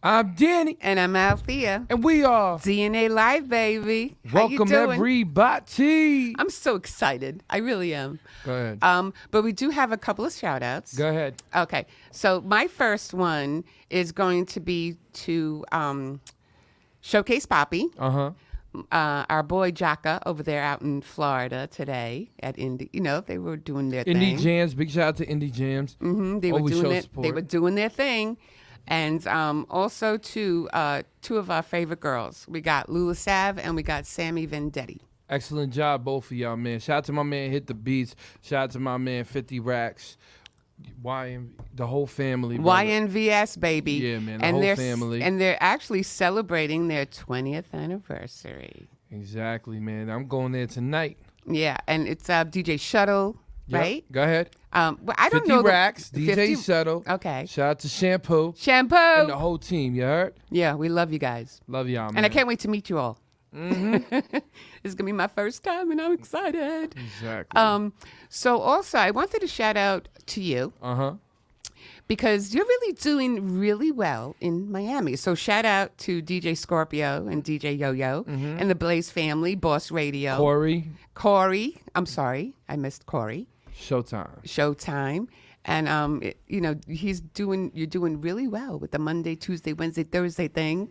I'm Danny. And I'm Althea. And we are DAlive, baby. How welcome you doing? everybody. I'm so excited. I really am. Go ahead. But we do have a couple of shout outs. Go ahead. Okay. So my first one is going to be to Showcase Poppy. Our boy Jaka over there out in Florida today at Indie. You know, they were doing their thing. Indie Jams. Big shout out to Indie Jams. They were doing their thing. And also to two of our favorite girls. We got Lula Sav and we got Sammy Vendetti. Excellent job, both of y'all, man. Shout out to my man Hit the Beats. Shout out to my man 50 Racks. The whole family. Brother. YNVS, baby. Yeah, man, the whole family. And they're actually celebrating their 20th anniversary. Exactly, man. I'm going there tonight. Yeah, and it's DJ Shuttle, right? Go ahead. Well, I don't 50 know. Racks, DJ Shuttle. Okay. Shout out to Shampoo. And the whole team, you heard? Yeah, we love you guys. Love y'all, man. And I can't wait to meet you all. This is going to be my first time, and I'm excited. Exactly. So also, I wanted to shout out to you. Because you're really doing really well in Miami. So shout out to DJ Scorpio and DJ Yo-Yo and the Blaze family, Boss Radio. Corey. I'm sorry. I missed Corey. Showtime. And, you're doing really well with the Monday, Tuesday, Wednesday, Thursday thing,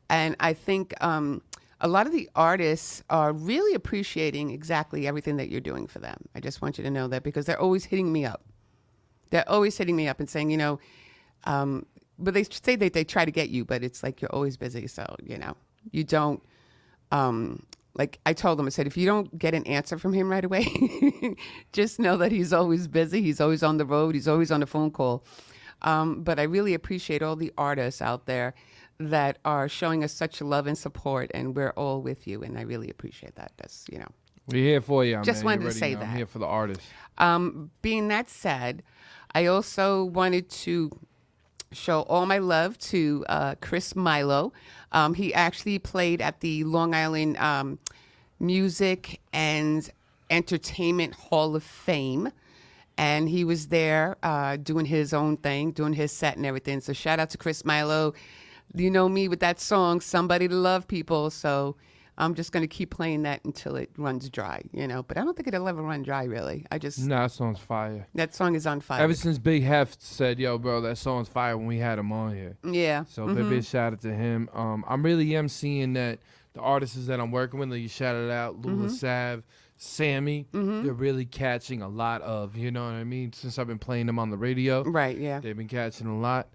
and I think a lot of the artists are really appreciating exactly everything that you're doing for them. I just want you to know that because they're always hitting me up. They're always hitting me up and saying, but they say that they try to get you, but it's like you're always busy. So, you don't, like I told them, I said, if you don't get an answer from him right away, just know that he's always busy. He's always on the road. He's always on the phone call. But I really appreciate all the artists out there that are showing us such love and support, and we're all with you. And I really appreciate that. That's, We're here for you, just man. wanted to say that. I'm here for the artists. Being that said, I also wanted to show all my love to Chris Milo. He actually played at the Long Island Music and Entertainment Hall of Fame. And he was there doing his own thing, doing his set and everything. So shout out to Chris Milo. You know me with that song, Somebody to Love People. So I'm just going to keep playing that until it runs dry, But I don't think it'll ever run dry, really. That song's fire. That song is on fire. Ever since Big Hef said, yo, bro, that song's fire when we had him on here. Yeah. So big shout out to him. I really am seeing that the artists that I'm working with, like you shouted out, Lula Sav, Sammy, they're really catching a lot of, you know what I mean? Since I've been playing them on the radio. Right, yeah. They've been catching a lot.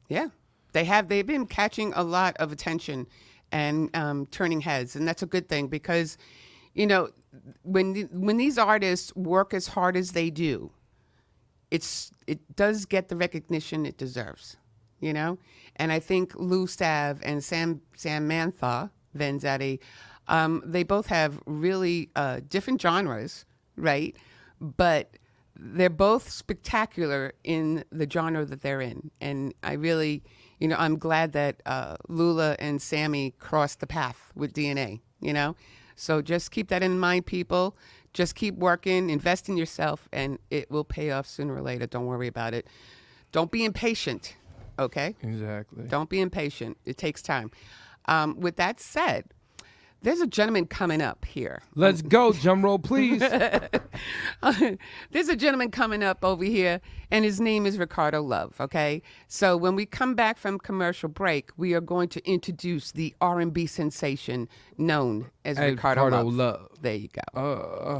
Yeah. They've been catching a lot of attention and turning heads. And that's a good thing because, when these artists work as hard as they do, it does get the recognition it deserves, And I think Lou Sav and Samantha Vendetti, they both have really different genres, right? But they're both spectacular in the genre that they're in. And I really, I'm glad that Lula and Sammy crossed the path with DNA, So just keep that in mind, people. Just keep working, invest in yourself, and it will pay off sooner or later. Don't worry about it. Don't be impatient, okay? Exactly. Don't be impatient. It takes time. With that said, there's a gentleman coming up here. Let's go. Drum roll, please. There's a gentleman coming up over here, and his name is Ricardo Love, okay? So when we come back from commercial break, we are going to introduce the R&B sensation known as Ricardo Love. There you go.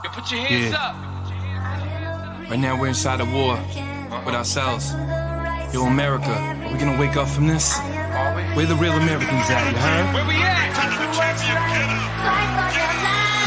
Yo, put your hands up. Right now we're inside a war with ourselves. Yo, America, are we gonna wake up from this? Where the real Americans at, you heard? Where we at?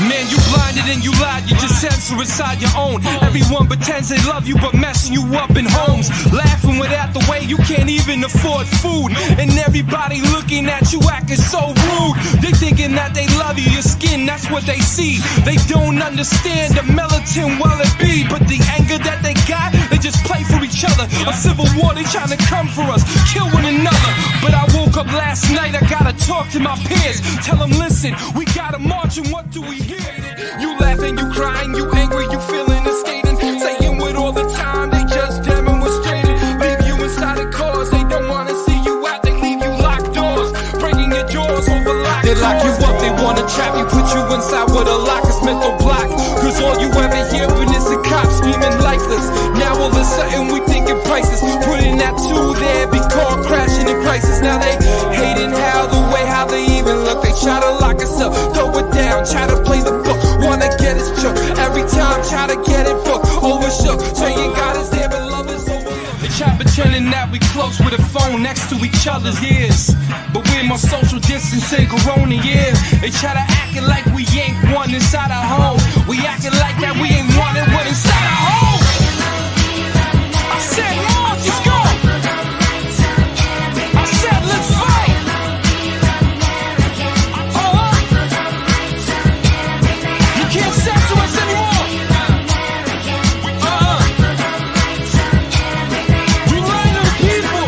Man, you blinded and you lied, you just censor inside your own. Everyone pretends they love you, but messing you up in homes. Laughing without the way you can't even afford food. And everybody looking at you acting so rude. They thinking that they love you, your skin, that's what they see. They don't understand the militant well it be. But the anger that they got, they just play for each other. A civil war, they trying to come for us, kill one another. But I woke up last night, I gotta talk to my peers. Tell them, listen, we gotta march and what do we hear? You laughing, you crying, you angry, you feeling and skating. Saying with all the time, they just demonstrated. Leave you inside the cars, they don't wanna see you out. They leave you locked doors, breaking your jaws over locked. They lock you up, they wanna trap you, put you inside with a lock, it's mental block. Cause all you ever hear is the cops screaming lifeless. Now all of a sudden we thinking prices. Putting that two there, be caught crashing in crisis. Now they hating how the way how they even look. They try to lock us up, throw it down, try to play the book. Wanna get us shook, every time try to get it booked. Overshook, saying God is there but love is overlooked. They try pretending that we close with a phone next to each other's ears. But we're more social distancing corona years. They try to acting like we ain't one inside our home. We acting like that we ain't one and one inside our home. I said, Lord, let's go. I said, let's fight. You can't censor us anymore. We lying to the people.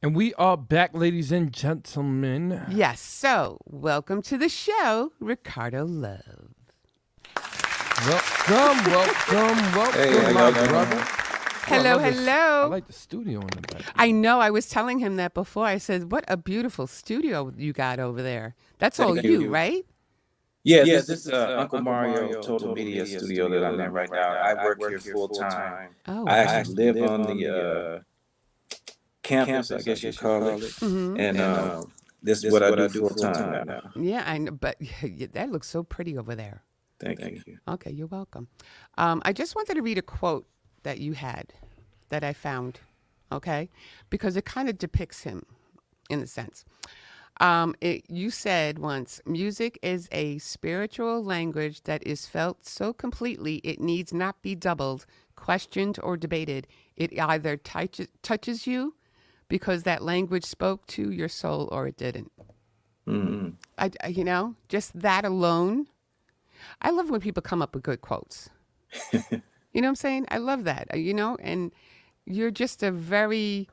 And we are back, ladies and gentlemen. Yes. So, welcome to the show, Ricardo Love. Welcome, Hey, my brother. Hello, I hello. like the studio in the back. I know. I was telling him that before. I said, "What a beautiful studio you got over there." That's all Thank you, you. right? Yeah, this is Uncle Mario Total Media Studio that I'm in right now. I work here full time. Oh, I wow. actually live on the campus, I guess you call it. Mm-hmm. And this is what I do full time now. Yeah, I know. But that looks so pretty over there. Thank you. Okay, you're welcome. I just wanted to read a quote that you had that I found, okay? Because it kind of depicts him in a sense. You said once, music is a spiritual language that is felt so completely it needs not be doubled, questioned, or debated. It either touches you because that language spoke to your soul or it didn't. Mm-hmm. Just that alone. I love when people come up with good quotes. You know what I'm saying? I love that, and you're just a very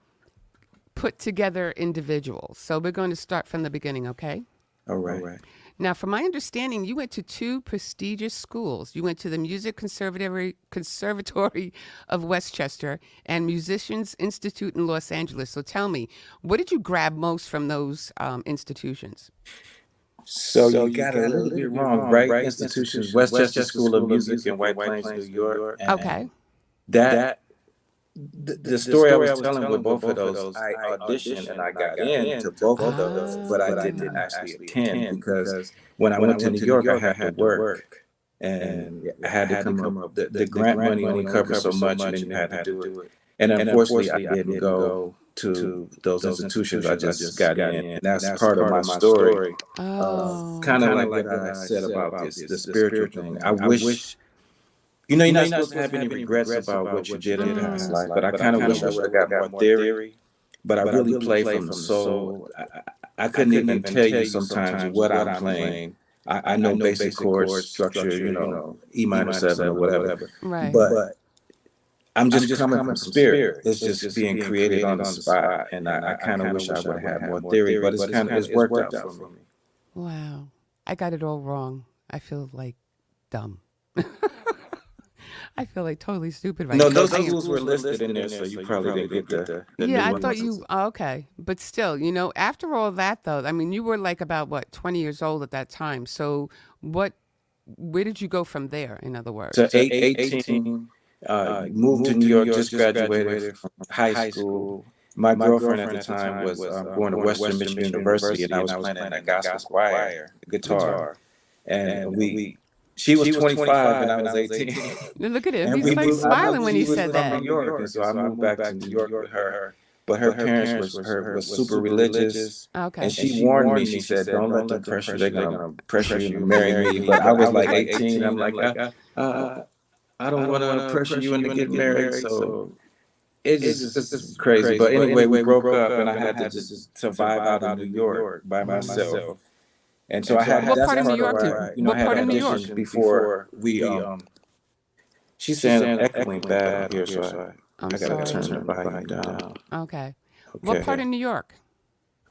put together individual. So we're going to start from the beginning, okay? All right. Now, from my understanding, you went to two prestigious schools. You went to the Music Conservatory of Westchester and Musicians Institute in Los Angeles. So tell me, what did you grab most from those institutions? So you got it a little bit wrong, right? Institutions, Westchester School of Music in White Plains, New York. And Okay. The story I was telling with both of those, I auditioned and I got into both of those, but I didn't actually attend because when I went to New York, I had to work and I had to come up. The grant money only covers so much, and then you had to do it. And unfortunately, I didn't go to those institutions. I just got in, and that's part of my story. Oh. Kind of like what I said about the spiritual thing. I wish. You're not supposed to have any regrets about what you did in past life, but I kind of wish I would have got more theory. But I really play from the soul. I couldn't even tell you sometimes what I'm playing. I know basic chord structure, E minor 7 or whatever. Right. But I'm just coming from spirit. It's just being created on the spot, and I kind of wish I would have had more theory. But it's worked out for me. Wow. I got it all wrong. I feel like dumb. I feel like totally stupid right now. No, those rules were listed in there, so you probably didn't get the Yeah, I nuances. thought you, okay. But still, after all that, though, I mean, you were like about, 20 years old at that time. So where did you go from there, in other words? So 18, moved to New York, just graduated from high school. My girlfriend at the time was going to Western Michigan University, and I was playing in a gospel choir, guitar. And we She was 25 and I was 18. Look at him. And He's we like moved. smiling when She he was said from New that. York, and so I moved back to New York with her. But her parents was super religious, Okay. and she warned me. She said, "Don't let them pressure you. They're gonna pressure you to marry me." But I was like 18. I'm like, I don't want to pressure you into getting married. So it's crazy. But anyway, we broke up, and I had to just survive out in New York by myself. And so I had. What That's part of New part of York? why I What had part of New York? auditioned before we. She's saying I'm echoing bad out here, so I'm I gotta sorry. turn the volume down. Okay. What part of Okay. New York?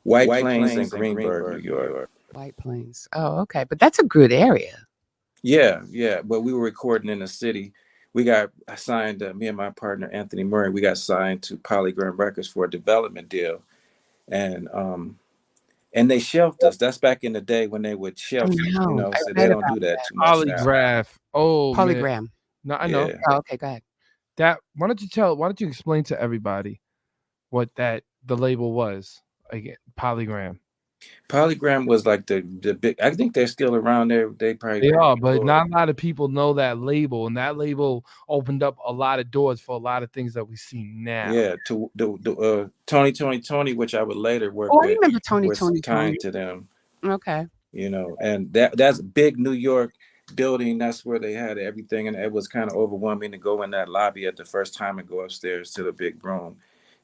White Plains and Greenburgh, New York. White Plains. Oh, okay. But that's a good area. Yeah. But we were recording in the city. We got signed, me and my partner Anthony Murray, we got signed to Polygram Records for a development deal. And they shelved us. That's back in the day when they would I shelf you, know. I so they read don't about do that too much now. Polygraph. Oh man. Polygram. No, I know Yeah. Oh, okay, go ahead. that. Why don't you explain to everybody what the label was? Again, Polygram. Polygram was like the big, I think they're still around there. They probably They are, but not a lot of people know that label, and that label opened up a lot of doors for a lot of things that we see now. Yeah, to the Tony, which I would later work Oh, I with, remember Tony. was tied to them. Okay. And that's big New York building. That's where they had everything, and it was kind of overwhelming to go in that lobby at the first time and go upstairs to the big room.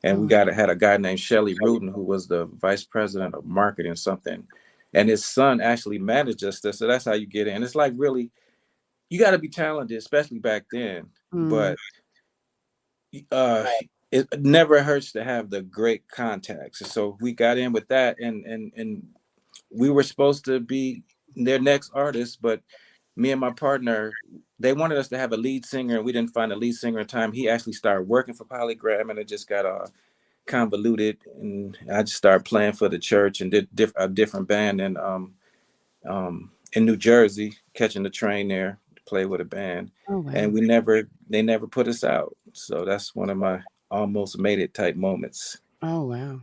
And we had a guy named Shelly Rudin, who was the vice president of marketing something, and his son actually managed us there. So that's how you get in. It's like really, you got to be talented, especially back then. But uh, it never hurts to have the great contacts. So we got in with that, and we were supposed to be their next artist, but me and my partner, they wanted us to have a lead singer, and we didn't find a lead singer in time. He actually started working for Polygram, and it just got convoluted, and I just started playing for the church and did a different band in New Jersey, catching the train there to play with a band. Oh, wow. And they never put us out. So that's one of my almost made it type moments. Oh, wow.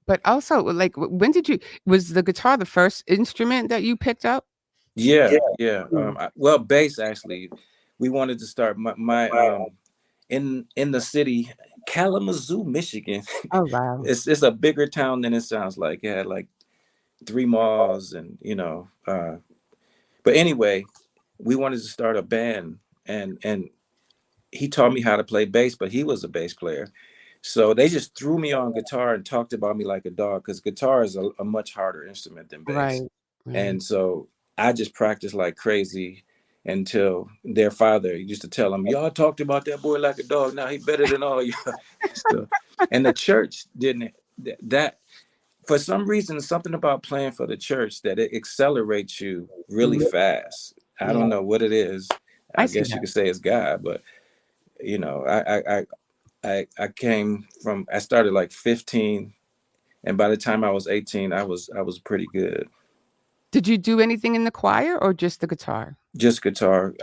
But also, like, was the guitar the first instrument that you picked up? Yeah. Well, bass actually. We wanted to start in the city, Kalamazoo, Michigan. Oh, wow. It's a bigger town than it sounds like. It had like 3 malls, and but anyway, we wanted to start a band, and he taught me how to play bass, but he was a bass player. So they just threw me on guitar and talked about me like a dog, because guitar is a much harder instrument than bass. Right. And so I just practiced like crazy until their father used to tell them, "Y'all talked about that boy like a dog. Now he better than all y'all." So, and the church didn't that for some reason, something about playing for the church that it accelerates you really fast. I don't know what it is. I see guess you that. could say it's God, but I came from, I started like 15, and by the time I was 18, I was pretty good. Did you do anything in the choir or just the guitar? Just guitar.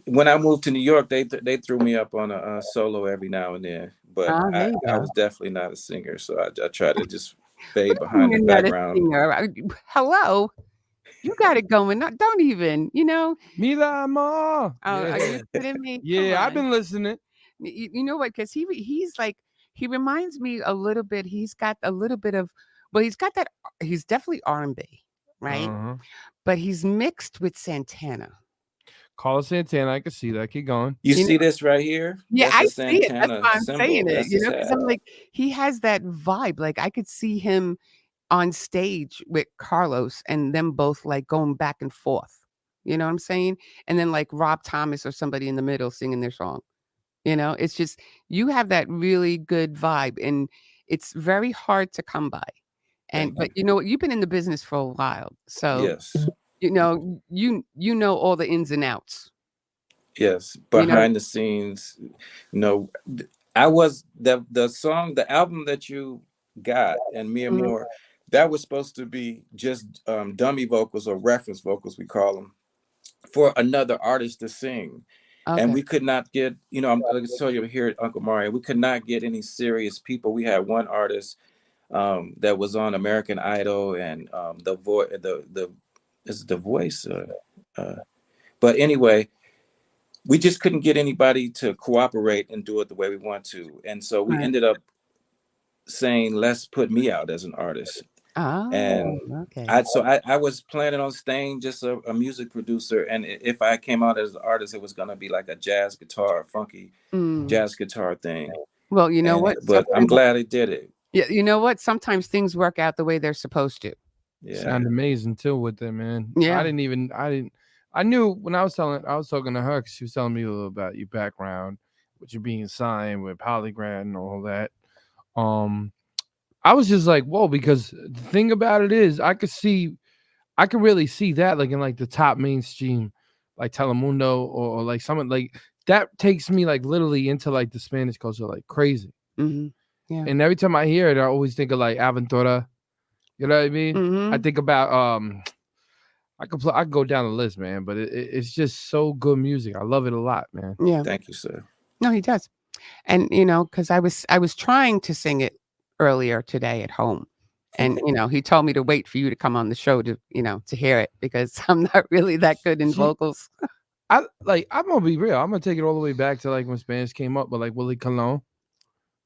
When I moved to New York, they threw me up on a solo every now and then, but There you I go. was definitely not a singer, so I try to just fade What do you behind the mean you're not a background. singer? Hello? You got it going. Don't even, Mira, ma. are you kidding me? Come Yeah, I've on. been listening. You know what? Because he's like, he reminds me a little bit. He's got a little bit of, well, he's got that. He's definitely R&B, right? But he's mixed with Santana. Carlos Santana, I can see that. Keep going. You see this right here? Yeah, That's a I see it. That's Santana why I'm symbol. saying it. That's his Because hat. I'm like, he has that vibe. Like I could see him on stage with Carlos and them both like going back and forth. You know what I'm saying? And then like Rob Thomas or somebody in the middle singing their song. It's just you have that really good vibe, and it's very hard to come by. But you know what? You've been in the business for a while, so Yes. you know all the ins and outs. Yes. Behind the scenes, I was the album that you got, and Me and More, that was supposed to be just dummy vocals, or reference vocals, we call them, for another artist to sing. Okay. And we could not get, I'm going to tell you here at Uncle Mario, we could not get any serious people. We had one artist that was on American Idol, and the voice, But anyway, we just couldn't get anybody to cooperate and do it the way we want to. And so we Right. ended up saying, let's put me out as an artist. And Oh, okay. I was planning on staying just a music producer. And if I came out as an artist, it was going to be like a jazz guitar, funky jazz guitar thing. Well, you know what? But I'm glad I did it. Yeah, you know what? Sometimes things work out the way they're supposed to. Yeah. Sound amazing too with them, man. Yeah. I knew when I was talking to her because she was telling me a little about your background, with you being signed with Polygram and all that. I was just like, whoa, because the thing about it is I could really see that like in like the top mainstream, like Telemundo or like someone like that takes me like literally into like the Spanish culture like crazy. Mm-hmm. Yeah. And every time I hear it, I always think of like Aventura. You know what I mean? Mm-hmm. I think about I could go down the list, man, but it's just so good music. I love it a lot, man. Yeah. Thank you, sir. No, he does. And you know, because I was trying to sing it earlier today at home. And you know, he told me to wait for you to come on the show to, you know, to hear it because I'm not really that good in vocals. I'm gonna be real. I'm gonna take it all the way back to like when Spanish came up, but like Willie Colon.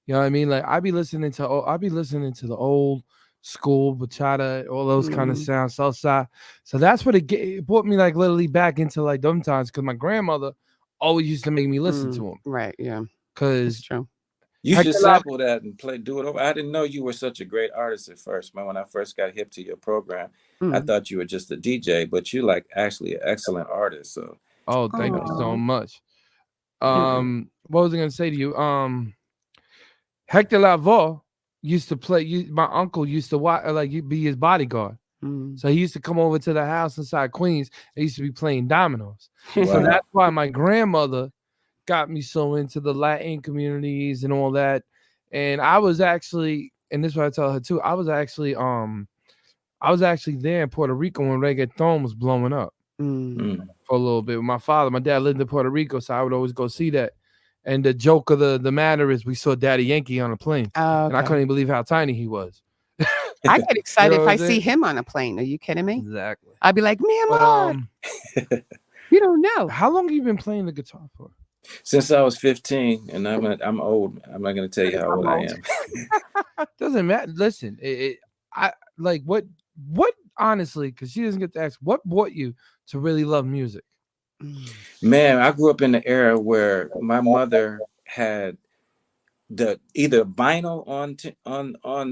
You know what I mean? Like I'd be listening to the old school bachata, all those kind of sounds, salsa. So that's what it brought me like literally back into like them times because my grandmother always used to make me listen to them. Right? Yeah. Because true. You should sample that and do it over. I didn't know you were such a great artist at first, man. When I first got hip to your program, I thought you were just a DJ, but you're like actually an excellent artist. So, thank you so much. What was I gonna say to you? Hector Lavoe used to play. My uncle used to watch, like be his bodyguard. So he used to come over to the house inside Queens. They used to be playing dominoes. So that's why my grandmother got me so into the Latin communities and all that. And I was actually, and this is what I tell her too, I was actually there in Puerto Rico when reggaeton was blowing up for a little bit with my father. My dad lived in Puerto Rico, so I would always go see that. And the joke of the matter is we saw Daddy Yankee on a plane. And I couldn't even believe how tiny he was. I get excited if I see him on a plane. Are you kidding me? Exactly. I'd be like, mi amor. You don't know. How long have you been playing the guitar for? Since I was 15, and I'm old. I'm not going to tell you how old I am. Doesn't matter. Listen, I like what honestly, because she doesn't get to ask, what brought you to really love music? Man, I grew up in the era where my mother had either vinyl on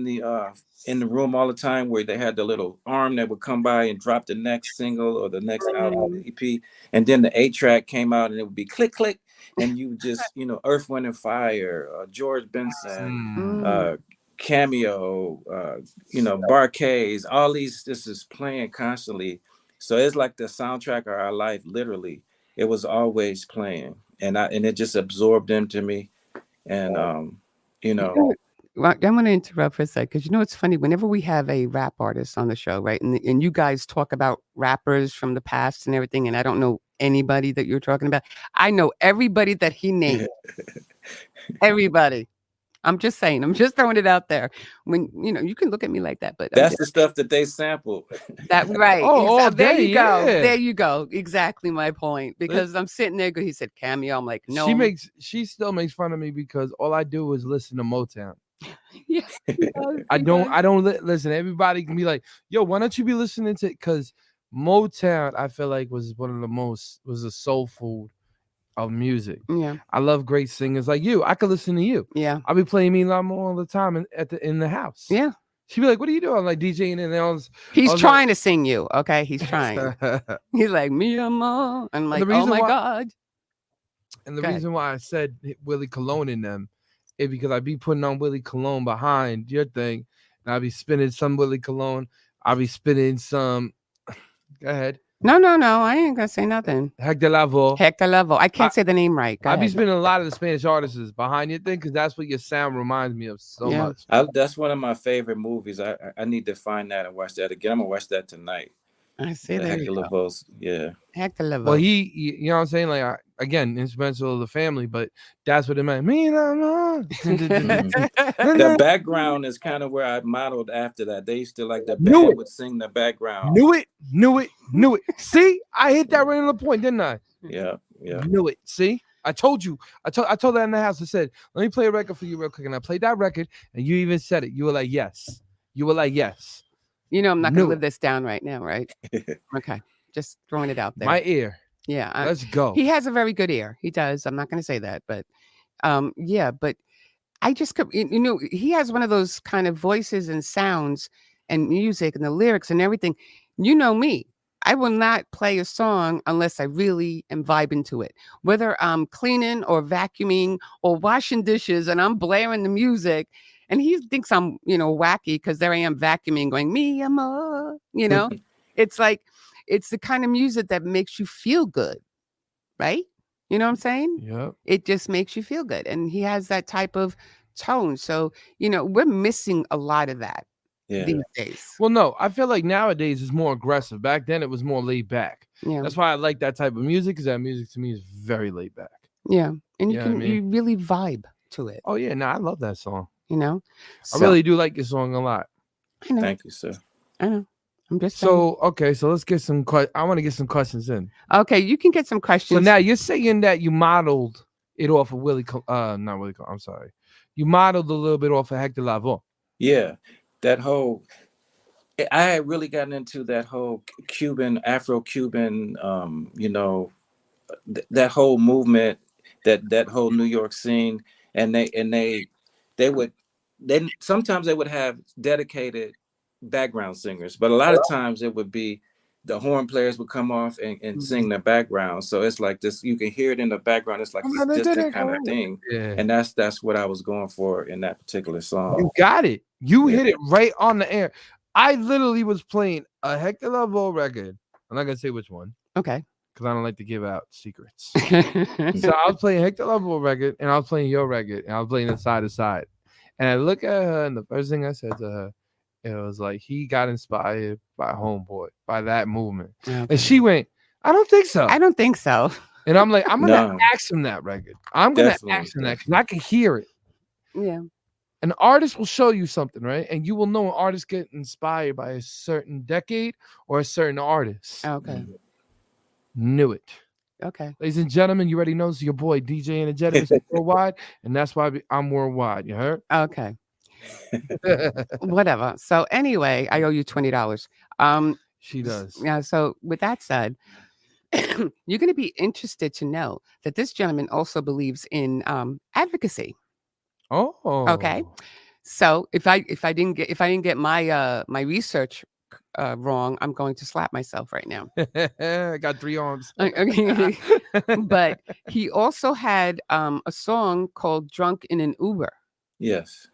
the in the room all the time, where they had the little arm that would come by and drop the next single or the next album, EP, and then the 8-track came out and it would be click click, and you just Earth, Wind and Fire, George Benson, Cameo, Barcades, all these. This is playing constantly. So it's like the soundtrack of our life. Literally, it was always playing, and it just absorbed into me. And Well, I'm going to interrupt for a sec because it's funny. Whenever we have a rap artist on the show, right, and you guys talk about rappers from the past and everything, and I don't know anybody that you're talking about. I know everybody that he named. Everybody. I'm just saying. I'm just throwing it out there. When you can look at me like that, but that's the stuff that they sample. That right. There you go. Yeah. There you go. Exactly my point. Because I'm sitting there. He said Cameo. I'm like, no. She still makes fun of me because all I do is listen to Motown. Yeah. I don't listen. Everybody can be like, yo, why don't you be listening to? Because Motown, I feel like was a soul food of music. Yeah. I love great singers like you. I could listen to you. Yeah. I'll be playing Me La More all the time in the house. Yeah. She'd be like, what are you doing? I'm like DJing and all this. He's trying to sing you. Okay. He's trying. He's like, mi amor. And I'm like, oh my God. And the reason why I said Willie Colon in them is because I'd be putting on Willie Colon behind your thing. And I'd be spinning some Willie Colon. I'll be spinning some. Go ahead. No. I ain't gonna say nothing. Hector Lavoe. I can't say the name right. I'll be spinning a lot of the Spanish artists behind your thing because that's what your sound reminds me of so much. That's one of my favorite movies. I need to find that and watch that again. I'm gonna watch that tonight. I see. The There you Hector go. LaVoe's, yeah. Hector LaVoe. Well, you know what I'm saying? Like, again, instrumental of the family, but that's what it meant. The background is kind of where I modeled after that. They used to like the Knew band it. would sing the background. Knew it. See, I hit that right on the point, didn't I? Yeah. Knew it. See, I told you. I told that in the house. I said, let me play a record for you real quick. And I played that record, and you even said it. You were like, yes. You know, I'm not going Knew to live it. this down right now, right? Okay. Just throwing it out there. My ear. Yeah. Let's go. He has a very good ear. He does. I'm not going to say that, but yeah, but I just could, he has one of those kind of voices and sounds and music and the lyrics and everything. You know me. I will not play a song unless I really am vibing to it. Whether I'm cleaning or vacuuming or washing dishes and I'm blaring the music and he thinks I'm, wacky because there I am vacuuming going, me amor, It's like, it's the kind of music that makes you feel good, right? You know what I'm saying? Yep. It just makes you feel good. And he has that type of tone. So, we're missing a lot of that these days. Well, no, I feel like nowadays it's more aggressive. Back then it was more laid back. Yeah. That's why I like that type of music, because that music to me is very laid back. Yeah. And You know what I mean? you really vibe to it. Oh, yeah. No, I love that song. So, I really do like this song a lot. I know. Thank you, sir. I know. I'm just saying. So, okay, so let's get some I want to get some questions in. Okay, you can get some questions. So now you're saying that you modeled it off of not Willie I'm sorry. You modeled a little bit off of Hector LaVoe. Yeah. That whole, I had really gotten into that whole Afro-Cuban, that whole movement, that whole New York scene. And they would, sometimes they would have dedicated background singers, but a lot of times it would be the horn players would come off and sing the background. So it's like this, you can hear it in the background. It's like this distant kind of thing. Yeah. And that's what I was going for in that particular song. You got it. You hit it right on the air. I literally was playing a Hector LaVoe record. I'm not gonna say which one. Okay. Because I don't like to give out secrets. So I was playing Hector LaVoe record, and I was playing your record, and I was playing it side to side. And I look at her, and the first thing I said to her, it was like, he got inspired by Homeboy, by that movement. Okay. And she went, I don't think so. I don't think so. And I'm like, I'm gonna ask him that record. I'm gonna ask him that because I can hear it. Yeah. An artist will show you something, right? And you will know an artist get inspired by a certain decade or a certain artist. Okay. Knew it. Okay. Ladies and gentlemen, you already know it's your boy DJ Enjetic is worldwide, and that's why I'm worldwide. You heard? Okay. Whatever. So anyway, I owe you $20. She does. Yeah. So with that said, you're going to be interested to know that this gentleman also believes in advocacy. Oh. Okay. So if I didn't get my my research wrong, I'm going to slap myself right now. I got 3 arms. Okay. But he also had a song called "Drunk in an Uber." Yes.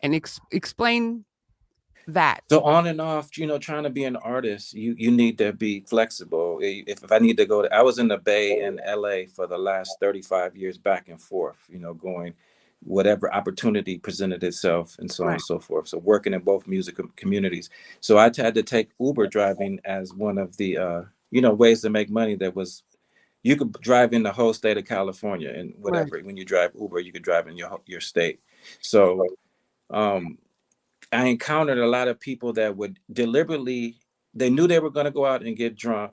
And explain that. So on and off, trying to be an artist, you need to be flexible. If I need to go I was in the Bay in LA for the last 35 years, back and forth, going whatever opportunity presented itself and so on and so forth. So working in both music communities. So I had to take Uber driving as one of the, ways to make money. That was, you could drive in the whole state of California and whatever. Right. When you drive Uber, you could drive in your state. So I encountered a lot of people that would deliberately, they knew they were going to go out and get drunk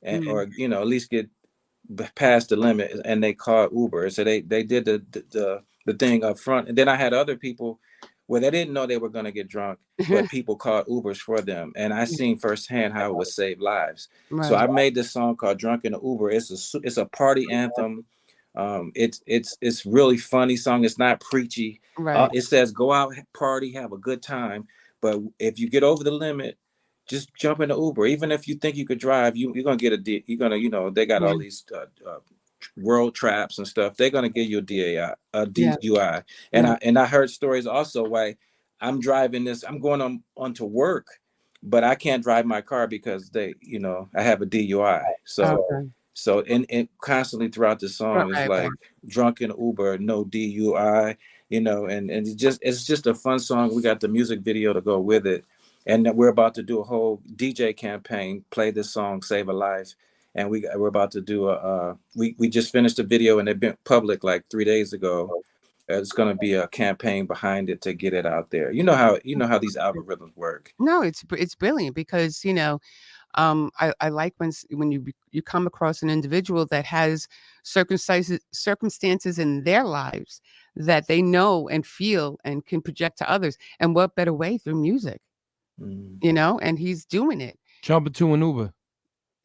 and, or, at least get past the limit, and they called Uber. So they did the thing up front. And then I had other people where they didn't know they were going to get drunk, but people called Ubers for them. And I seen firsthand how it would save lives. Right. So I made this song called Drunk in the Uber. It's a party anthem. It's really funny song. It's not preachy. Right. It says go out, party, have a good time. But if you get over the limit, just jump in the Uber. Even if you think you could drive, you're gonna get they got all these world traps and stuff. They're gonna give you a DUI. And I heard stories also why I'm driving this. I'm going on to work, but I can't drive my car because I have a DUI. So. Okay. So and constantly throughout the song is like drunk in Uber, no DUI, and it's just a fun song. We got the music video to go with it. and we're about to do a whole DJ campaign, play this song, Save a Life. And we're about to do we just finished a video and it been public like 3 days ago. It's going to be a campaign behind it to get it out there. You know how these algorithms work. No, it's brilliant because I like when you come across an individual that has circumstances in their lives that they know and feel and can project to others, and what better way through music, and he's doing it. Jump into an Uber.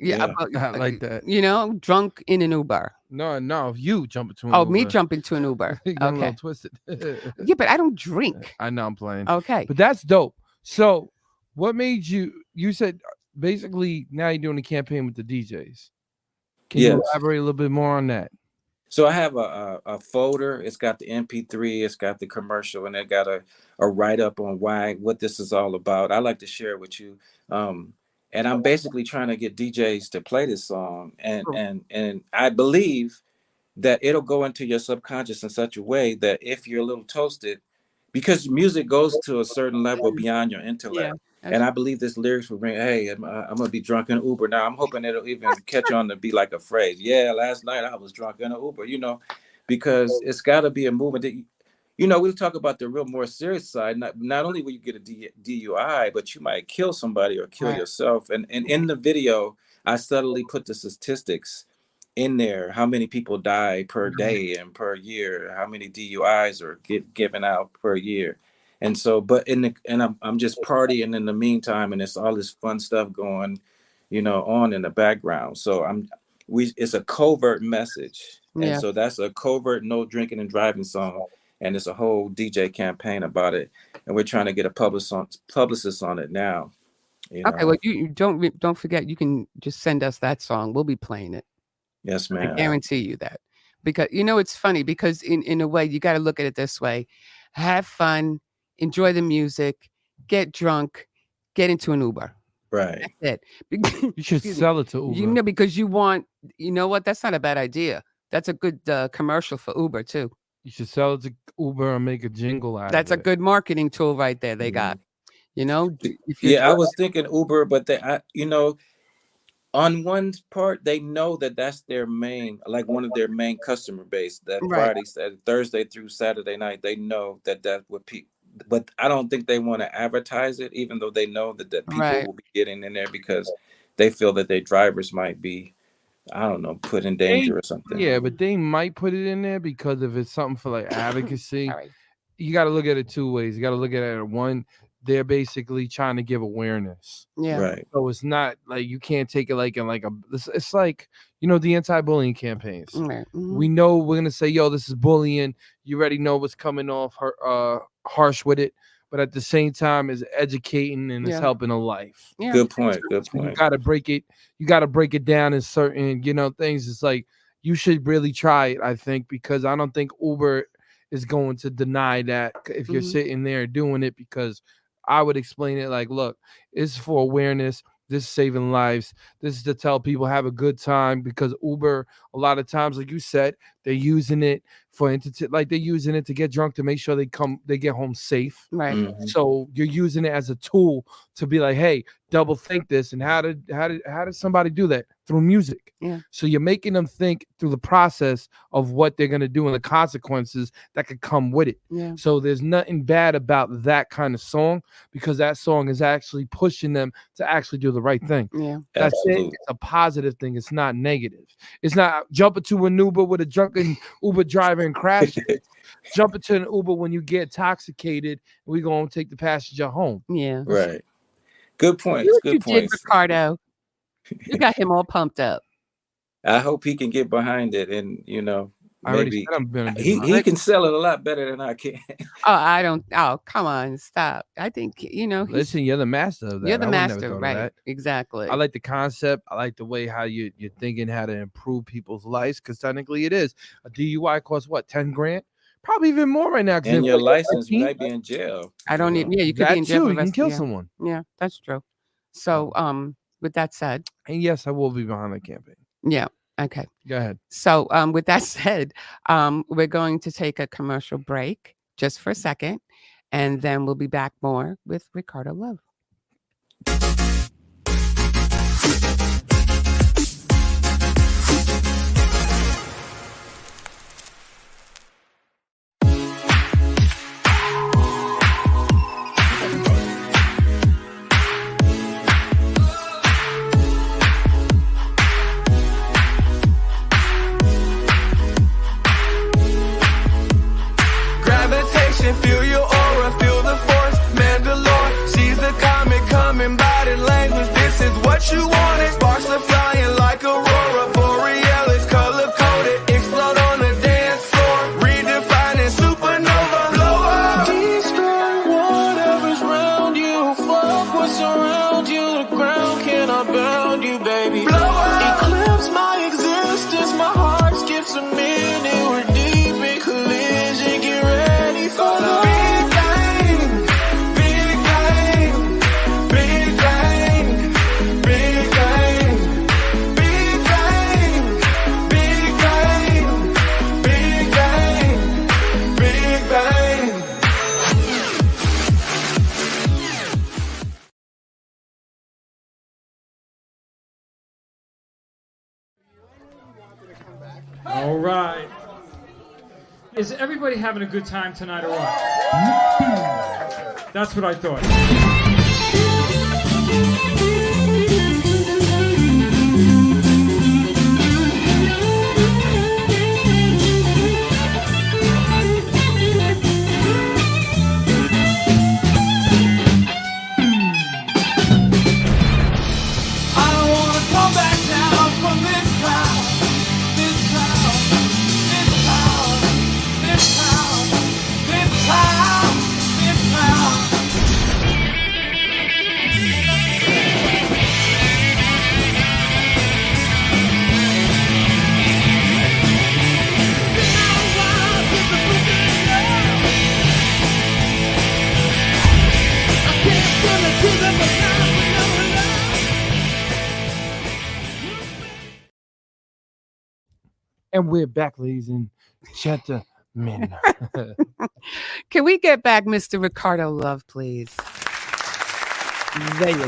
Yeah, I like that. Drunk in an Uber. No, you jump into an Uber. Oh, me jump into an Uber. You got a Okay. little twisted. Yeah, but I don't drink. I know, I'm playing. Okay. But that's dope. So what made you said basically now you're doing a campaign with the DJs. Can you elaborate a little bit more on that? So I have a folder. It's got the MP3, it's got the commercial, and it got a write-up on what this is all about. I like to share it with you. And I'm basically trying to get DJs to play this song. And I believe that it'll go into your subconscious in such a way that if you're a little toasted, because music goes to a certain level beyond your intellect. And I believe this lyrics will ring, hey, I'm going to be drunk in an Uber. Now, I'm hoping it'll even catch on to be like a phrase. Yeah, last night I was drunk in an Uber, because it's got to be a movement that, we'll talk about the real more serious side. Not only will you get a DUI, but you might kill somebody or kill yourself. And in the video, I subtly put the statistics in there, how many people die per day and per year, how many DUIs are given out per year. And so, but I'm just partying in the meantime, and it's all this fun stuff going, on in the background. So it's a covert message. And so that's a covert no drinking and driving song. And it's a whole DJ campaign about it. And we're trying to get a publicist on it now. Okay, well, you don't forget, you can just send us that song. We'll be playing it. Yes, ma'am. I guarantee you that. Because, it's funny because in a way, you got to look at it this way. Have fun, enjoy the music, get drunk, get into an Uber. Right. That's it. You should sell it to Uber. Because you want, what? That's not a bad idea. That's a good commercial for Uber, too. You should sell it to Uber and make a jingle out of it. That's a good marketing tool right there they got. I was thinking Uber, but on one part, they know that that's their main, like one of their main customer base. That Friday, Thursday through Saturday night, they know that what people. But I don't think they want to advertise it, even though they know that people will be getting in there because they feel that their drivers might be, I don't know, put in danger or something. Yeah, but they might put it in there because if it's something for like advocacy, you got to look at it two ways. You got to look at it one. They're basically trying to give awareness. Yeah. Right. So it's not like you can't take it like in like it's like, the anti-bullying campaigns. Mm-hmm. We know we're going to say, yo, this is bullying. You already know what's coming off harsh with it. But at the same time, it's educating and it's helping a life. Yeah. Good point. So you got to break it. You got to break it down in certain, things. It's like you should really try it, I think, because I don't think Uber is going to deny that if you're sitting there doing it, because I would explain it like, look, it's for awareness. This is saving lives. This is to tell people have a good time, because Uber, a lot of times, like you said, they're using it for they're using it to get drunk to make sure they get home safe. Right. Mm-hmm. So you're using it as a tool to be like, hey, double think this. And how did somebody do that? Through music. Yeah. So you're making them think through the process of what they're gonna do and the consequences that could come with it. Yeah. So there's nothing bad about that kind of song, because that song is actually pushing them to actually do the right thing. Yeah. That's Absolutely. it. It's a positive thing. It's not negative. It's not jumping to an Uber with a drunken Uber driver and crash it. Jumping to an Uber when you get intoxicated, and we're going to take the passenger home. Yeah. Right. Good point. You did, Ricardo. You got him all pumped up. I hope he can get behind it, and maybe he can sell it a lot better than I can. Oh, I don't. Oh, come on, stop. I think Listen, you're the master of that. You're the master, right? Exactly. I like the concept. I like the way how you're thinking how to improve people's lives, because technically it is. A DUI costs what, 10 grand? Probably even more right now. And your license might be in jail. I don't need. Yeah, you could be in jail. You can kill someone. Yeah, that's true. So, with that said, and yes, I will be behind the campaign. Yeah. Okay. Go ahead. So, with that said, we're going to take a commercial break just for a second, and then we'll be back more with Ricardo Love. what you wanted. Sparks are flying like aurora borealis, color coded, explode on the dance floor, redefining supernova. Blow up, destroy whatever's around you. Fuck what's around you. The ground cannot bound you, baby. Blow up, eclipse my existence. My heart skips a minute. We're deep in collision. Get ready for the big bang, big bang, big bang, big bang, big bang, big bang, big bang, big bang. All right. Is everybody having a good time tonight or what? That's what I thought. I don't wanna come back down from this cloud, this cloud, this cloud, this cloud, this cloud, this cloud. And we're back, ladies and gentlemen. Can we get back Mr. Ricardo Love, please? There you go.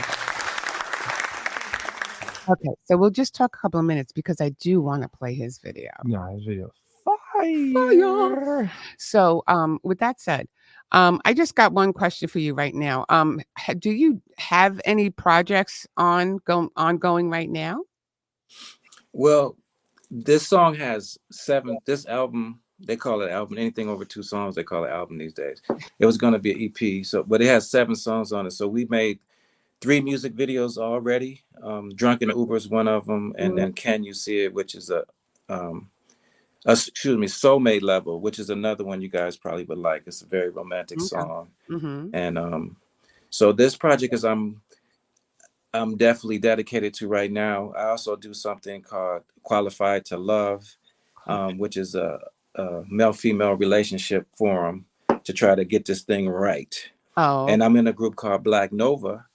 Okay, so we'll just talk a couple of minutes because I do want to play his video. No, his video fire. So, with that said, I just got one question for you right now. Do you have any projects ongoing right now? Well, this song has 7. This album, they call it album. Anything over 2 songs, they call it album these days. It was going to be an EP, but it has 7 songs on it. So we made 3 music videos already. Drunken Uber is one of them, and then Can You See It, which is Soulmate Level, which is another one you guys probably would like. It's a very romantic song, and so this project is I'm definitely dedicated to right now. I also do something called Qualified to Love, which is a male-female relationship forum to try to get this thing right. Oh, And I'm in a group called Black Nova.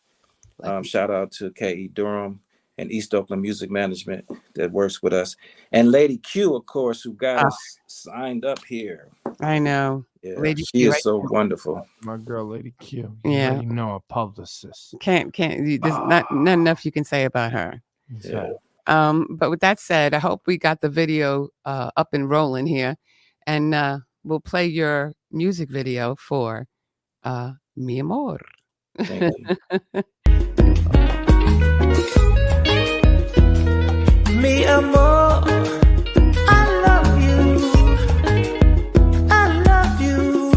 Shout out to K.E. Durham and East Oakland Music Management that works with us. And Lady Q, of course, who got us signed up here. I know. Yeah, Lady she Q, is right? so wonderful. My girl, Lady Q. Yeah. You know, a publicist. There's not enough you can say about her. Yeah. But with that said, I hope we got the video up and rolling here, and we'll play your music video for Mi Amor. Thank you. Mi amor, I love you. I love you.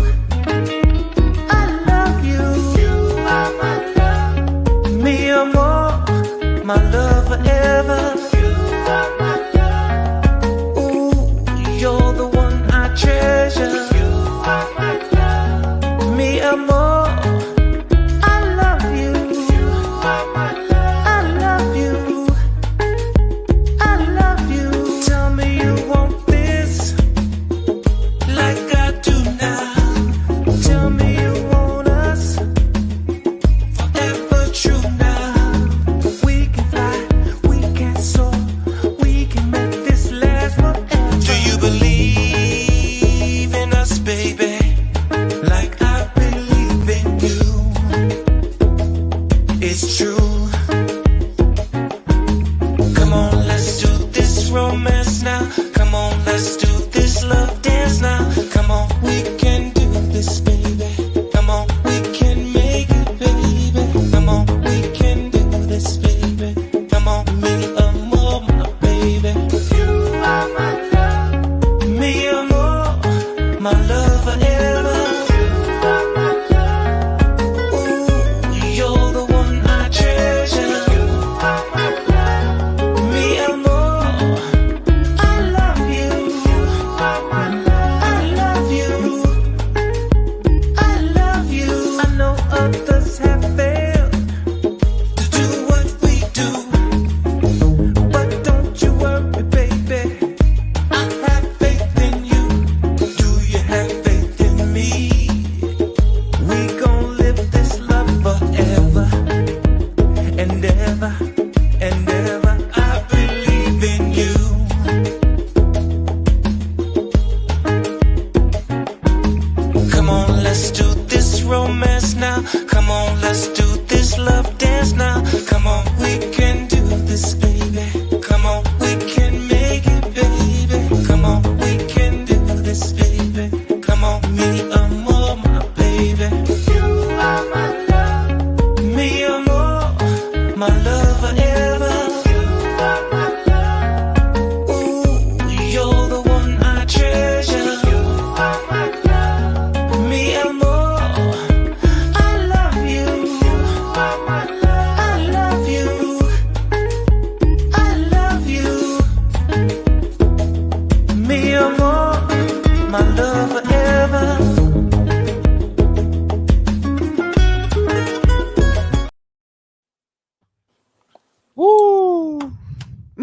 I love you. You are my love. Mi amor, my love forever. You are my love. Ooh, you're the one I treasure. You are my love. Mi amor, I love you. You are my love. I love you. I love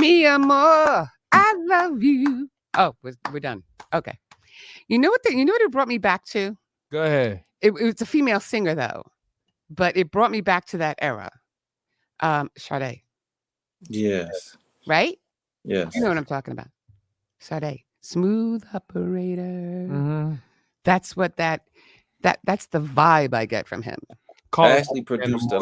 Mi amor, I love you. Oh, we're done. Okay. You know what it brought me back to? Go ahead. It was a female singer though, but it brought me back to that era. Sade. Yes. Right? Yes. You know what I'm talking about. Sade. Smooth operator. Mm-hmm. That's what that's the vibe I get from him. I actually produced a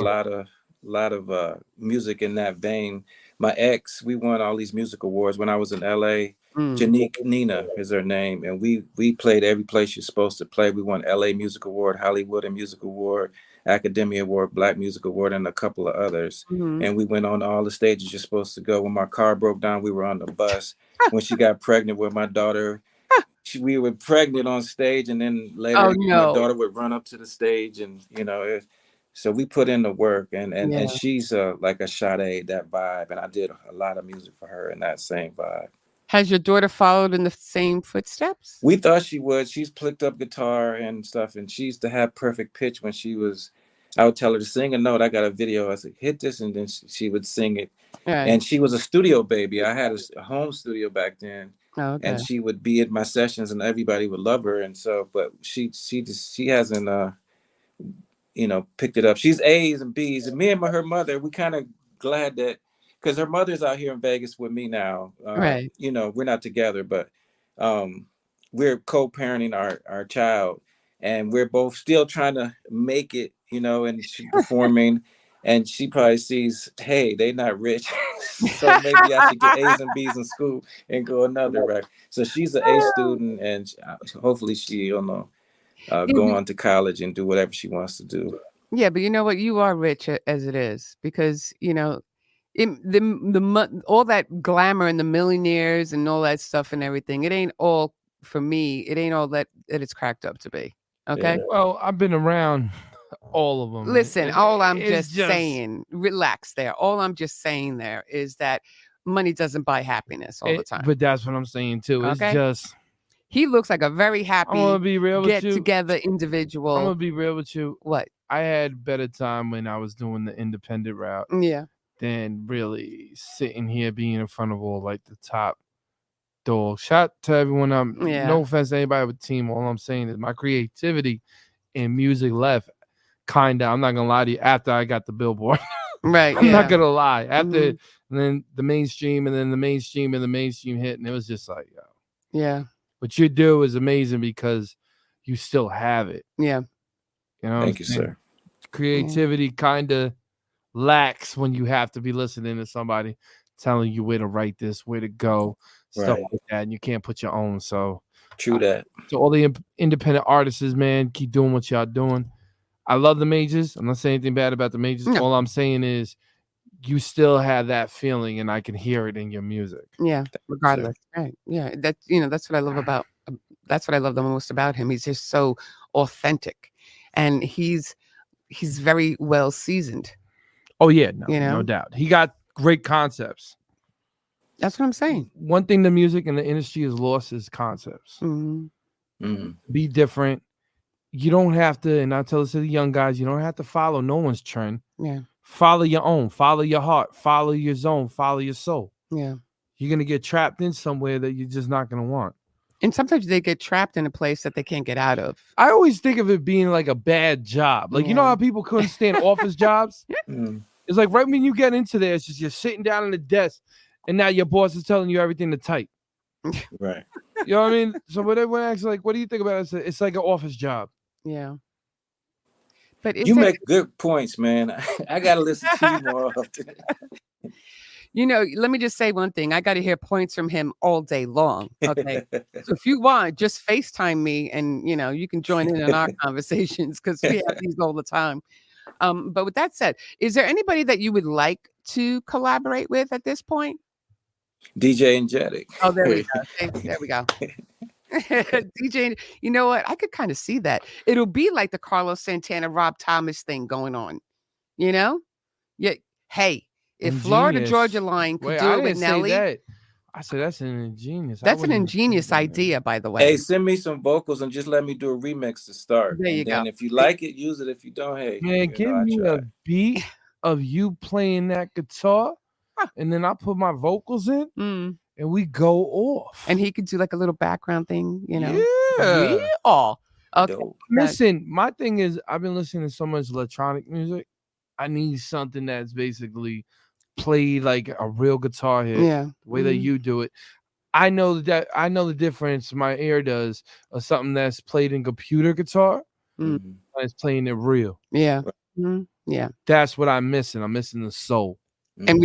lot of music in that vein. My ex, we won all these music awards when I was in LA. Janique Nina is her name, and we played every place you're supposed to play. We won LA Music Award, Hollywood and Music Award, Academy Award, Black Music Award, and a couple of others. And we went on all the stages you're supposed to go. When my car broke down, we were on the bus. When she got pregnant with my daughter, we were pregnant on stage, and then later my daughter would run up to the stage, and so we put in the work, and she's like a Sade, that vibe, and I did a lot of music for her in that same vibe. Has your daughter followed in the same footsteps? We thought she would. She's picked up guitar and stuff, and she used to have perfect pitch when she was. I would tell her to sing a note. I got a video. I said, hit this, and then she would sing it. Right. And she was a studio baby. I had a home studio back then. Oh, okay. And she would be at my sessions, and everybody would love her. And so, but she hasn't picked it up. She's A's and B's, and me and her mother, we kind of glad that, because her mother's out here in Vegas with me now. Right. We're not together, but we're co-parenting our child, and we're both still trying to make it, and she's performing. And she probably sees, hey, they not rich, so maybe I should get A's and B's in school and go another route. So she's an A student, and hopefully she'll go on to college and do whatever she wants to do. Yeah, but you know what? You are rich as it is, because all that glamour and the millionaires and all that stuff and everything. It ain't all for me. It ain't all that it's cracked up to be. Okay. Yeah. Well, I've been around all of them. Listen, all I'm just saying, relax there. All I'm just saying there is that money doesn't buy happiness all the time. But that's what I'm saying too. It's just, he looks like a very happy, I'm gonna be real with you, together individual. I'm gonna be real with you. What? I had better time when I was doing the independent route. Yeah. Than really sitting here being in front of all like the top dog. Shout to everyone. No offense to anybody with the team. All I'm saying is my creativity in music left. I'm not gonna lie to you, after I got the Billboard. Right. I'm not gonna lie. After and then the mainstream, and then the mainstream, and the mainstream hit, and it was just like, yeah. What you do is amazing because you still have it. Yeah. Thank you, sir. Creativity kind of lacks when you have to be listening to somebody telling you where to write this, where to go, stuff like that, and you can't put your own. So true that. So all the independent artists, man, keep doing what y'all doing. I love the majors. I'm not saying anything bad about the majors. No. All I'm saying is you still have that feeling, and I can hear it in your music. Yeah, regardless. Right. Yeah, that's what I love about. That's what I love the most about him. He's just so authentic, and he's very well seasoned. Oh yeah, no doubt. He got great concepts. That's what I'm saying. One thing the music and the industry has lost is concepts. Be different. You don't have to, and I tell this to the young guys, you don't have to follow no one's trend. Yeah. Follow your own. Follow your heart. Follow your zone. Follow your soul. Yeah. You're gonna get trapped in somewhere that you're just not gonna want. And sometimes they get trapped in a place that they can't get out of. I always think of it being like a bad job. Like, you know how people couldn't stand office jobs? It's like right when you get into there, it's just you're sitting down at the desk, and now your boss is telling you everything to type. Right. You know what I mean? So when everyone asks, like, what do you think about it? It's like an office job. Yeah. But you make good points, man. I got to listen to you more often. Let me just say one thing. I got to hear points from him all day long. Okay. So if you want, just FaceTime me, and, you can join in our conversations, because we have these all the time. But with that said, is there anybody that you would like to collaborate with at this point? DJ Enjetic. Oh, there we go. There we go. DJ, you know what? I could kind of see that. It'll be like the Carlos Santana, Rob Thomas thing going on. Yeah. Hey, if Ingenious. Florida Georgia Line could do it with Nelly. I said that's an ingenious. That's an ingenious idea, by the way. Hey, send me some vocals and just let me do a remix to start. There you go. And if you like it, use it. If you don't, hey. Man, give me a beat of you playing that guitar. and then I put my vocals in, Mm. and we go off. And he could do like a little background thing, you know? Yeah. Yeah. Okay. Dope. Listen, my thing is, I've been listening to so much electronic music. I need something that's basically played like a real guitar hit. Yeah. The way that you do it. I know the difference my ear does of something that's played in computer guitar and it's playing it real. Yeah. Yeah. That's what I'm missing. I'm missing the soul. And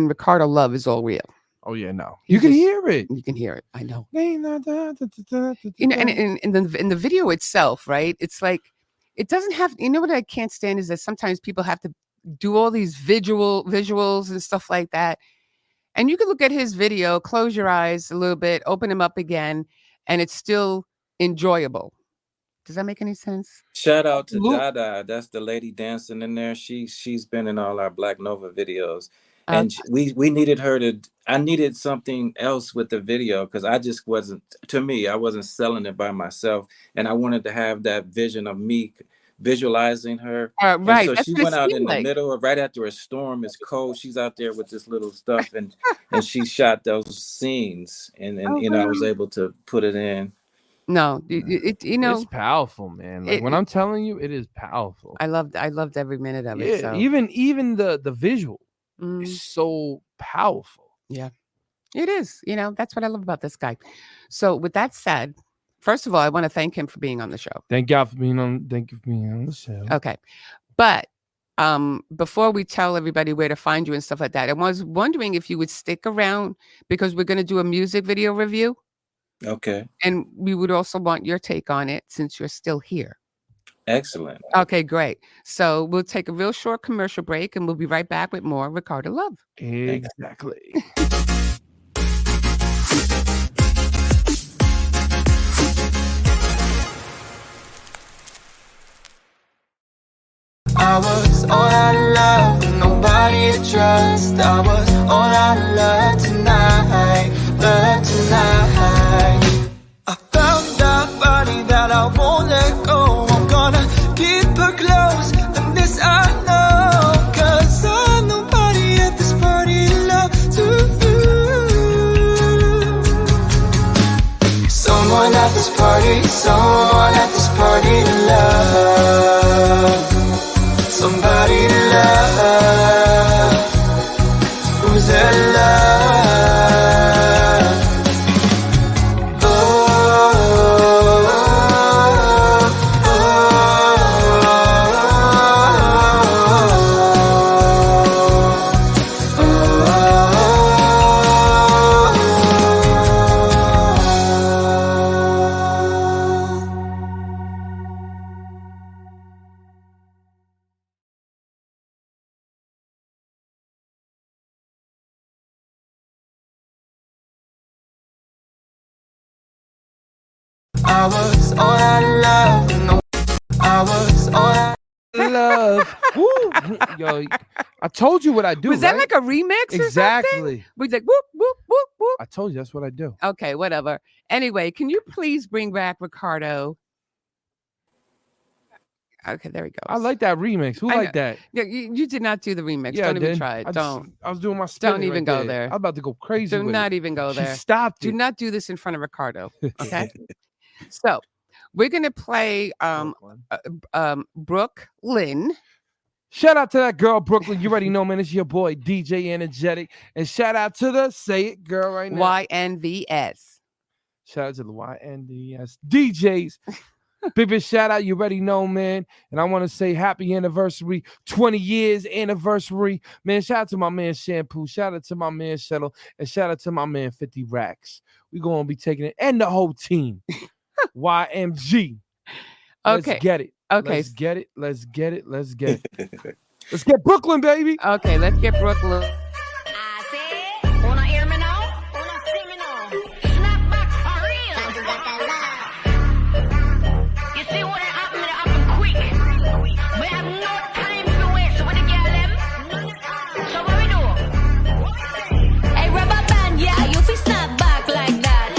Ricardo Love is all real. Oh yeah, no. You can hear it. You can hear it. I know. You know, and in the video itself, right? It's like it doesn't have. You know what I can't stand is that sometimes people have to do all these visuals and stuff like that. And you can look at his video, close your eyes a little bit, open them up again, and it's still enjoyable. Does that make any sense? Shout out to Dada. That's the lady dancing in there. She's been in all our Black Nova videos. And we needed her to, I needed something else with the video because I just wasn't, to me, I wasn't selling it by myself. And I wanted to have that vision of me visualizing her. Right. And so she went out in the middle of, right after a storm, it's cold. She's out there with this little stuff and she shot those scenes and you know, I was able to put it in. No, you know, it's powerful, man. Like when I'm telling you, it is powerful. I loved every minute of it. So. Even the visual is so powerful. Yeah, it is. You know, that's what I love about this guy. So with that said, first of all, I want to thank him for being on the show. Thank you for being on the show. Okay, but before we tell everybody where to find you and stuff like that, I was wondering if you would stick around because we're going to do a music video review. Okay. And we would also want your take on it since you're still here. Excellent. Okay, great. So we'll take a real short commercial break and we'll be right back with more Ricardo Love. Exactly. I was all out of love, nobody to trust. I was all out of love tonight, I found that body that I won't let go. I'm gonna keep her close, and this I know, 'cause I'm nobody at this party to love to you. Someone at this party to love. Somebody to love. Who's that love? I was all out of love. No, I was all out of love. Woo. Yo, I told you what I do. Was that like a remix? Exactly. Or something? We're like whoop whoop whoop whoop. I told you that's what I do. Okay, whatever. Anyway, can you please bring back Ricardo? Okay, there we go. I like that remix. Who liked that? Yeah, you did not do the remix. Yeah, don't even try it. I was doing my Don't even go there. I was about to go crazy. Do not even go there. Stop. Do not do this in front of Ricardo. Okay. So we're gonna play Brooklyn. Shout out to that girl, Brooklyn. You already know, man. It's your boy DJ Enjetic, and shout out to the Say It girl right now. YNVS. Shout out to the YNVS DJs. Big shout out. You already know, man. And I want to say happy anniversary, 20 years anniversary, man. Shout out to my man Shampoo. Shout out to my man Shuttle, and shout out to my man 50 Racks. We gonna be taking it, and the whole team. YMG. Let's get it. Okay. Let's get it. Let's get it. Let's get it. Let's get Brooklyn, baby. Okay, let's get Brooklyn. I say, wanna hear me now? Wanna see me now? Snap back for real. You see what happened quick. We have no time to waste with the girl them. So what we do? Hey, rubber band, yeah, you feel snap back like that.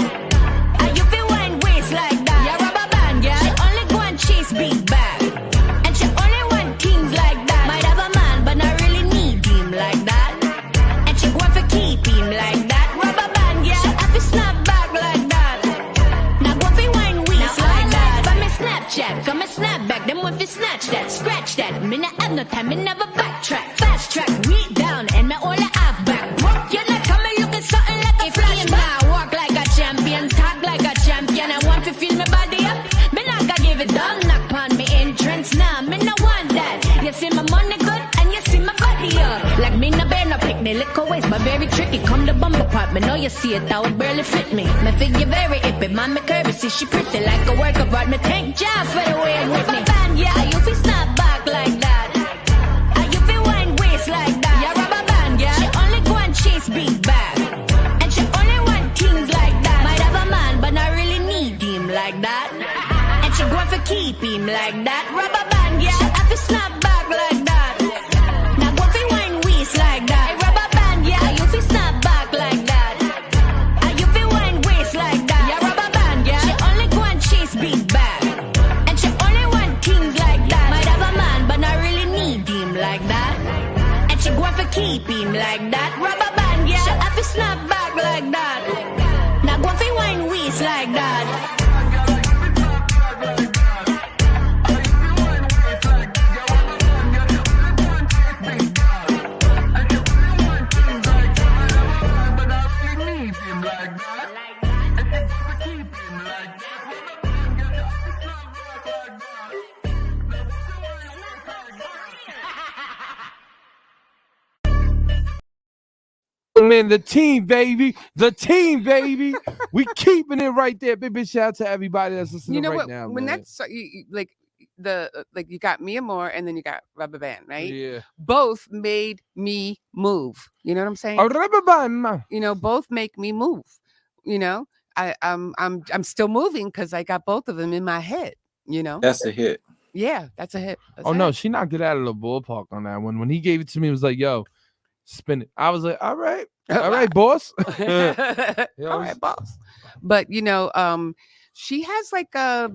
And you feel wine waist like that. Yeah, rubber band, yeah. She only go and chase big bag. And she only want things like that. Might have a man, but not really need him like that. have no time, me never backtrack. Fast track, read down, and me all I have back. You're not coming looking something like a flashback. Now walk like a champion, talk like a champion. I want to feel my body up. Me not gonna give it down, knock on me entrance. Nah, me no want that. You see my money good, and you see my body up. Like me no bear, no pick me little ways, but very tricky. Come the bumper part, me know you see it, that would barely fit me. Me figure very ippy, mommy curvy, see she pretty like a work of art. Me thank Jah for the way it with me. Band, yeah, you feel snap back like that. You feel wine waist like that. Yeah, rubber band, yeah. She only go and chase big bag, and she only want things like that. Might have a man, but not really need him like that. And she going for keep him like that. Rubber band, yeah. She have to snap back like that. Now go for wine waist like that. Hey, rubber band, yeah. You feel snap back like that. You feel wine waist like that. Yeah, rubber band, yeah. She only go and chase big bag, and she only want things like that. Might have a man, but not really need him like that. And she going for keep him like that. Rubber band, yeah. She have to snap back like that. Now go for wine waist like that. Man, the team, baby. The team, baby. We keeping it right there. Big shout out to everybody that's listening right now. When man. that's like you got Mia Moore and then you got Rubber Band, right? Yeah. Both made me move. You know what I'm saying? A rubber band. You know, both make me move. You know, I'm still moving because I got both of them in my head. You know, That's a hit. yeah, that's a hit. That's Oh a no, hit. she knocked it out of the ballpark on that one. When he gave it to me, it was like, "Yo, spin it." I was like, "All right, boss." All right, boss. But you know, she has like a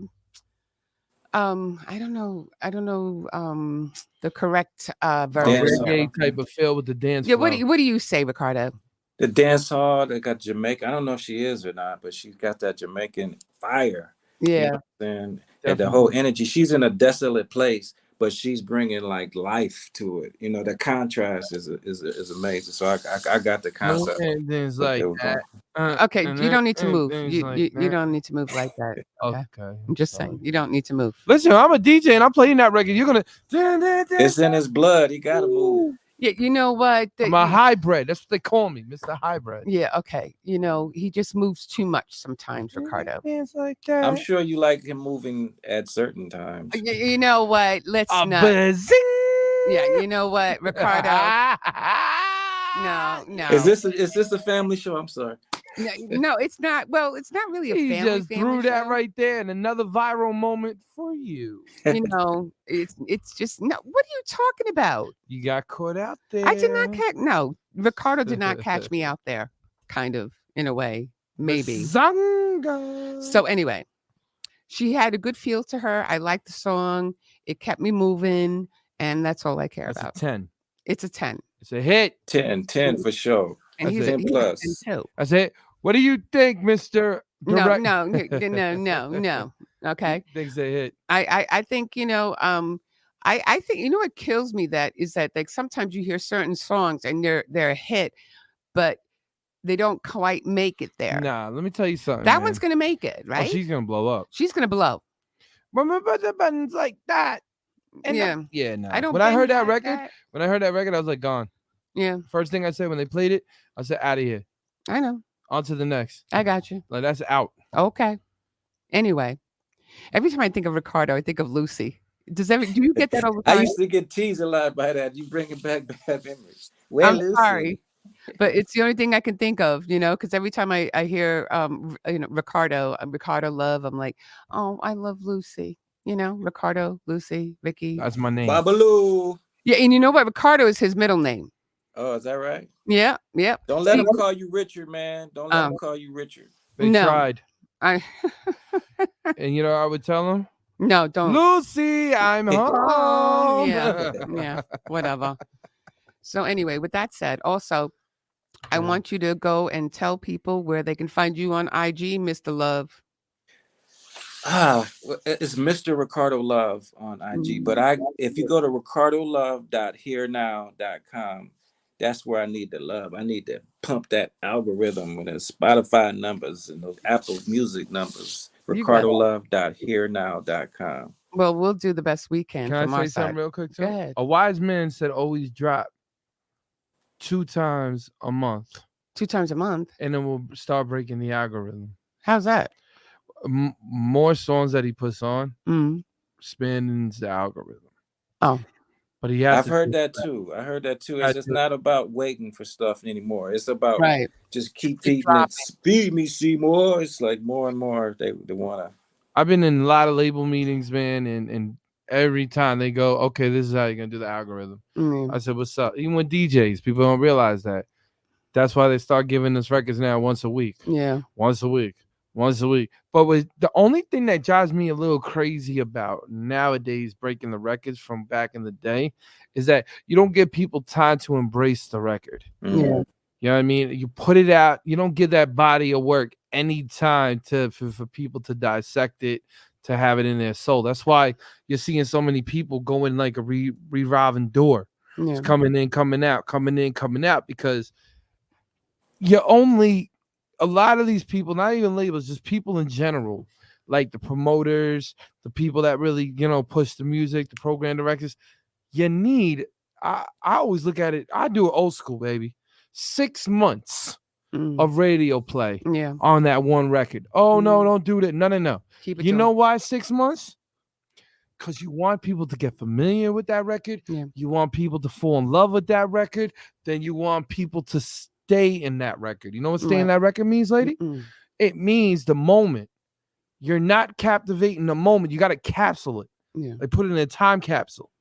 I don't know, the correct version. Reggae type of feel with the dance. Yeah, flow. what do you say, Ricardo? The dance hall, they got Jamaica. I don't know if she is or not, but she's got that Jamaican fire. Yeah. You know what I'm saying? And the whole energy. She's in a desolate place, but she's bringing like life to it. You know, the contrast is amazing. So I got the concept. And things like that. Okay, you don't need to move. You like don't need to move like that. Okay. I'm just saying, you don't need to move. Listen, I'm a DJ and I'm playing that record. You're gonna. It's in his blood. He gotta move. Yeah, you know what? I'm a hybrid. That's what they call me, Mr. Hybrid. Yeah, okay. You know, he just moves too much sometimes, Ricardo. Things like that. I'm sure you like him moving at certain times. You know what? Let's not. Yeah, you know what, Ricardo? No. Is this a family show? I'm sorry. No, it's not. Well, it's not really a He family. just threw that show. right there, and another viral moment for you. You know, it's just no. What are you talking about? You got caught out there. I did not catch. No, Ricardo did not catch me out there. Kind of, in a way, maybe. Zanga. So anyway, she had a good feel to her. I liked the song. It kept me moving, and that's all I care That's about. a 10. It's a 10. It's a hit. 10 for sure. And he's 10 plus. a 10 too. That's it. What do you think, Mr. No. Direct- Okay. Thinks they hit. I think, you know, I think, you know, what kills me is that like sometimes you hear certain songs and they're a hit, but they don't quite make it there. Nah, let me tell you something. That man. one's gonna make it, right? Oh, she's gonna blow up. She's gonna blow. Remember the buttons like that. And Yeah. No. I don't. When I heard that like record, I was like, gone. Yeah. First thing I said when they played it, I said, out of here. I know. On to the next. I got you. Like that's out. Okay. Anyway, every time I think of Ricardo, I think of Lucy. Do you get that all the time? I used to get teased a lot by that. You bringing back bad memories. I'm sorry, but it's the only thing I can think of, you know, because every time I hear Ricardo Love, I'm like, oh, I love Lucy. You know, Ricardo, Lucy, Vicky. That's my name. Babaloo. Yeah, and you know what? Ricardo is his middle name. Oh, is that right? Yeah. Don't let him call you Richard, man. Don't let him call you Richard. They tried. And you know, I would tell him, no, don't. Lucy, I'm home. Yeah, whatever. So anyway, with that said, also, I want you to go and tell people where they can find you on IG, Mr. Love. It's Mr. Ricardo Love on IG. But if you go to ricardolove.hearenow.com, that's where I need the love. I need to pump that algorithm with the Spotify numbers and those Apple Music numbers. You got it. ricardolove.hearenow.com. Well, we'll do the best we can Can I from our say something side. real quick too? Go ahead. A wise man said always drop 2 times a month, 2 times a month. and then we'll start breaking the algorithm. How's that? More songs that he puts on Mm. spins the algorithm. Oh, But he has I've to heard do that that. too. I heard that too. It's just not about waiting for stuff anymore. It's about right. just keep Keep feeding it. dropping. Feed me, Seymour. It's like more and more they want to. I've been in a lot of label meetings, man, and every time they go, okay, this is how you're gonna do the algorithm. Mm. I said, what's up? Even with DJs, people don't realize that. That's why they start giving us records now once a week. Yeah. Once a week. But with the only thing that drives me a little crazy about nowadays breaking the records from back in the day is that you don't give people time to embrace the record. Yeah. You know what I mean? You put it out, you don't give that body of work any time for people to dissect it, to have it in their soul. That's why you're seeing so many people going like a revolving door. Yeah. It's coming in, coming out, coming in, coming out, because you only, a lot of these people, not even labels, just people in general, like the promoters, the people that really, push the music, the program directors, you need, I always look at it, I do it old school, baby. 6 months of radio play Yeah. on that one record. Oh, no, don't do that. No. Keep it You to know 'em. why 6 months? Because you want people to get familiar with that record. Yeah. You want people to fall in love with that record. Then you want people to stay in that record. You know what stay in Right. that record means, lady? Mm-mm. It means the moment. You're not captivating the moment. You got to capsule it. Yeah. Like put it in a time capsule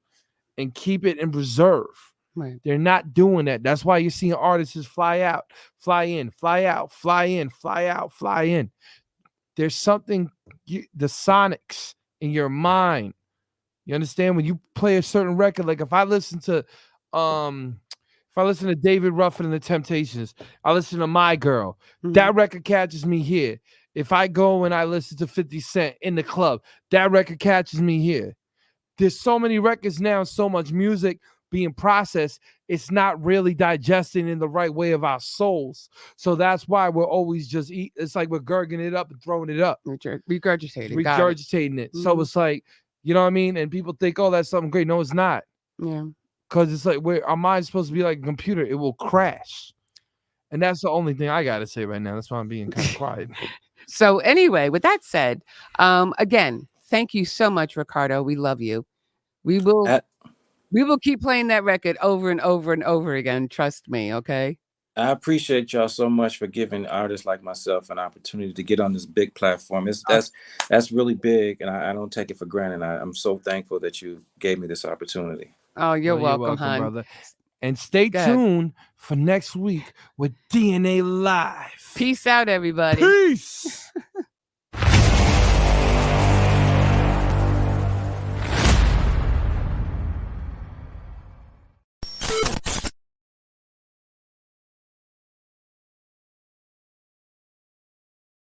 and keep it in reserve. Right. They're not doing that. That's why you're seeing artists fly out, fly in, fly out, fly in, fly out, fly in. There's something, the sonics in your mind. You understand? When you play a certain record, like if I listen to David Ruffin and the Temptations, I listen to My Girl. That record catches me here. If I go and I listen to 50 Cent in the club, that record catches me here. There's so many records now, so much music being processed, it's not really digesting in the right way of our souls. So that's why we're always just it's like we're gurgling it up and throwing it up. Regurgitating. It. So it's like, you know what I mean? And people think, oh, that's something great. No, it's not. Yeah. Because it's like our mind's supposed to be like a computer. It will crash. And that's the only thing I got to say right now. That's why I'm being kind of quiet. So anyway, with that said, again, thank you so much, Ricardo. We love you. We will keep playing that record over and over and over again. Trust me, okay? I appreciate y'all so much for giving artists like myself an opportunity to get on this big platform. That's really big, and I don't take it for granted. I'm so thankful that you gave me this opportunity. Oh, you're welcome, hon. Brother. And stay tuned for next week with DAlive. Peace out, everybody. Peace.